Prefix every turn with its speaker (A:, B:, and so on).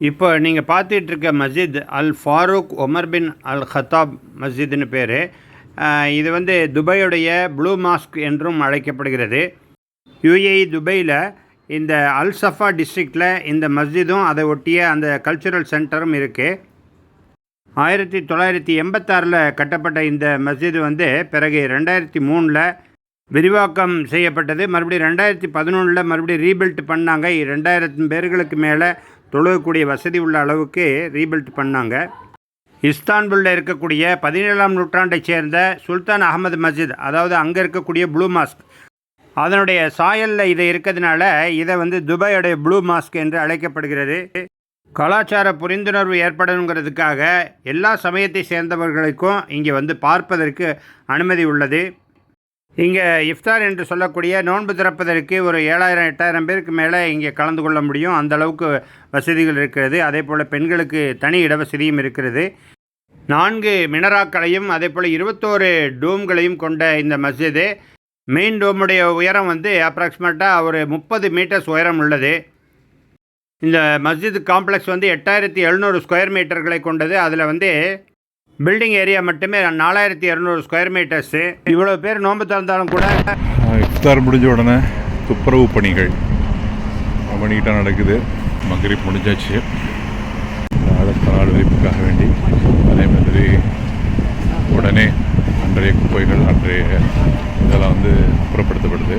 A: இப்போ நீங்கள் பார்த்துட்டு இருக்க மஸ்ஜித் அல் ஃபாரூக் ஒமர் பின் அல் ஹத்தாப் மஸ்ஜித்னு பேர். இது வந்து துபாயுடைய ப்ளூ மாஸ்க் என்றும் அழைக்கப்படுகிறது. யுஏஇ துபாயில் இந்த அல் சஃபா டிஸ்ட்ரிக்டில் இந்த மஸ்ஜிதும் அதை ஒட்டிய அந்த கல்ச்சுரல் சென்டரும் இருக்குது. 1986 கட்டப்பட்ட இந்த மஸ்ஜிது வந்து பிறகு 2003 விரிவாக்கம் செய்யப்பட்டது. மறுபடியும் 2011 மறுபடியும் ரீபில்ட் பண்ணாங்க. 2000 பேர்களுக்கு மேலே தொழுகக்கூடிய வசதி உள்ள அளவுக்கு ரீபில்ட் பண்ணாங்க. இஸ்தான்புல்லில் இருக்கக்கூடிய 17ஆம் நூற்றாண்டைச் சேர்ந்த சுல்தான் அகமது மஸ்ஜித், அதாவது அங்கே இருக்கக்கூடிய ப்ளூ மாஸ்க், அதனுடைய சாயலில் இது இருக்கிறதுனால இதை வந்து துபாயோடைய ப்ளூ மாஸ்க் என்று அழைக்கப்படுகிறது. கலாச்சார புரிந்துணர்வு ஏற்படணுங்கிறதுக்காக எல்லா சமயத்தை சேர்ந்தவர்களுக்கும் இங்கே வந்து பார்ப்பதற்கு அனுமதி உள்ளது. இங்கே இஃப்தார் என்று சொல்லக்கூடிய நோன்பு திறப்பதற்கு ஒரு 7000-8000 பேருக்கு மேலே இங்கே கலந்து கொள்ள முடியும். அந்த அளவுக்கு வசதிகள் இருக்கிறது. அதே போல் பெண்களுக்கு தனி இடவசதியும் இருக்கிறது. 4 மினராக்களையும் அதே போல் 21 டோம்களையும் கொண்ட இந்த மஸ்ஜிது, மெயின் டோமுடைய உயரம் வந்து அப்ராக்சிமேட்டாக ஒரு 30 மீட்டர்ஸ் உயரம் உள்ளது. இந்த மஸ்ஜித் காம்ப்ளெக்ஸ் வந்து 8700 ஸ்கொயர் மீட்டர்களை கொண்டது. அதில் வந்து பில்டிங் ஏரியா மட்டுமே 4200 ஸ்கொயர் மீட்டர்ஸு. இவ்வளோ பேர் நோன்பு திறந்தாலும் கூட
B: இஃப்தார் முடிஞ்ச உடனே துப்புரவு பணிகள் பண்ணிக்கிட்ட நடக்குது. மக்ரிப் முடிஞ்சாச்சு. அடுத்த நாள் விரிப்புக்காக வேண்டி அதே மாதிரி உடனே அன்றைய குப்பைகள் அன்றைய இதெல்லாம் வந்து புறப்படுத்தப்படுது.